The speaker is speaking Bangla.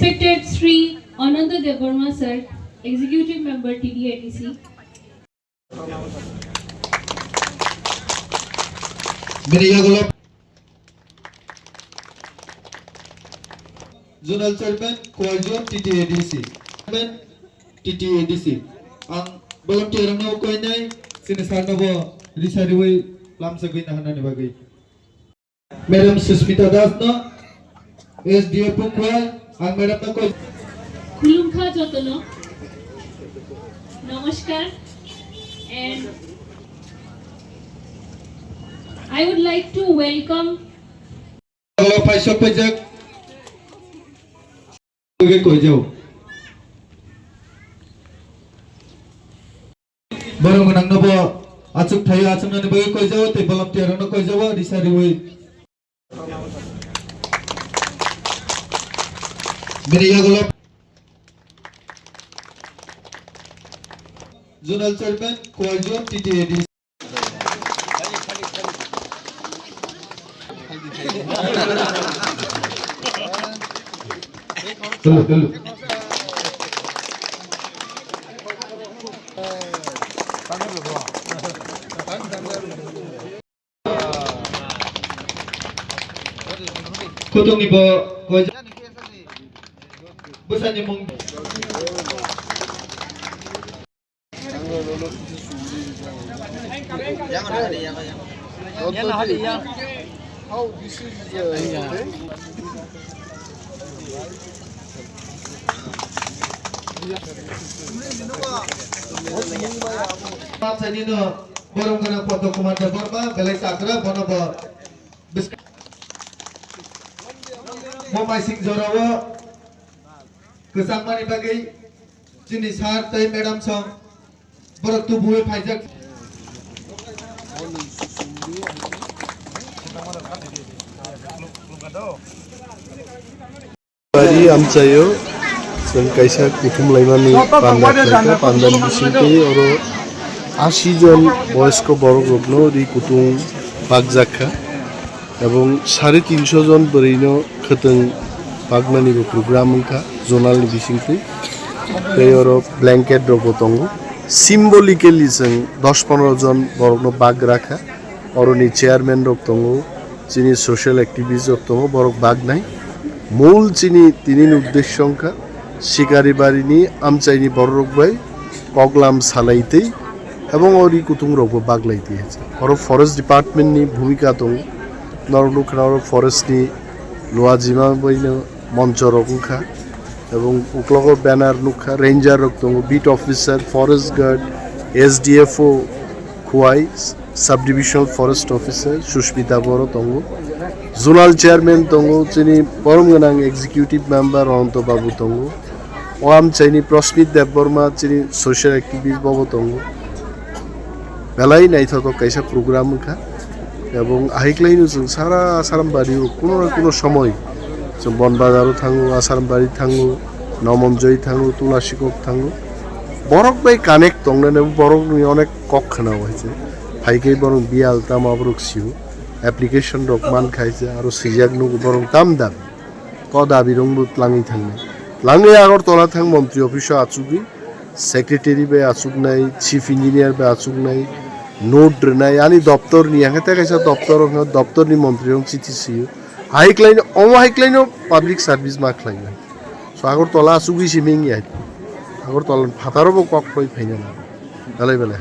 Respected Sri Ananda Debbarma Sir, Executive Member TDADC. Zonal Chairman Khwai TTADC. Chairman TTADC. Ang volunteer na ko inay sinisar na bo risariway lamsogo na hanan bagay. Madam Susmita Das no SDF Khwai ang madam na ko Khulumkha joto Namaskar, and I would like to welcome Baru menang nopo acuk thayu acuk nani bagi koi jawa te volunteer no koi jawa di sariway Beriya golop Zonal Chairman Khwai TTADC. Dulu. Khwtwng ibo Khwai besar nyemong How this is Ini no borong kana foto komanda Debbarma belai sakra bono bo mo mai sing jorawa kesang mani bagai jenis har tai madam song borok tu buwe phaijak Bari amcayo जों kaisa kutum laimani pandan bisingkai oro 80 জন বয়স্ক বড়গ্রগ্ন রি কুতুং বাগজাখা এবং 350 জন বরিনো খতং বাগমানি প্রোগ্রাম খা জোনাল bisingkai এই oro ব্ল্যাঙ্কেট রবতং সিম্বলিক্যালি जों 10-15 জন বড়গ্ন বাগ রাখা অরনি চেয়ারম্যান রবতং যিনি সোশ্যাল অ্যাক্টিভিস্ট রবতং বড় বাগ নাই মূল যিনি তিনি উদ্দেশ্য সংখ্যা শিকারি বাড়িনি আমচাইনি বড় রোগবাই কগলাম সালাইতেই এবং ওরি কুতুং রোগ বাগলাইতে আছে ওর ফরেস্ট ডিপার্টমেন্টনি ভূমিকা দং নরলুখানার ফরেস্টনি লোয়া জিমা বইন মঞ্চ রগুখা এবং উকলগর ব্যানার নুখা রেঞ্জার রক দং beat officer forest guard SDFO Khowai sub divisional forest officer Susmita বড় দং জোনাল চেয়ারম্যান দং যিনি পরম গোনাং এক্সিকিউটিভ মেম্বার অনন্ত বাবু দং ওয়াম চাইনি প্রস্মিত দেববর্মা যিনি সোশ্যাল অ্যাক্টিভিস্ট বাবু দং বেলাই নাইথক কাইসা প্রোগ্রাম খা এবং আহিকলাইনো जों সারা আসারামবাড়িও কোনো সময় जों বনবাজারও থাঙ্গো আসারামবাড়ি থাঙ্গো নমনজয় থাঙ্গো তুলাসিকক থাঙ্গো বরক বাই কানেক্ট দংনে বরক নি অনেক কক্ষনা হয়েছে হাইকে বরং বিয়াল তাম আবরক সিউ অ্যাপ্লিকেশন রক মান খাইছে আর সিজাক নু বরং তাম দাবি ক দাবি রং লাঙি থাঙ্গে লাঙে আগরতলা থাং মন্ত্রী অফিসে আচুকি সেক্রেটারি বে আচুক নাই চিফ ইঞ্জিনিয়ার বে আচুক নাই নোট নাই আনি দপ্তর নি আগে কাইসা দপ্তর নি মন্ত্রী রং চিঠি সিউ হাইকলাইন হাইকলাইনও পাবলিক সার্ভিস মা খাইনা সো আগরতলা আচুকি সিমিং আগরতলা ফাতারবো কক ফাইনা না দালাই বেলা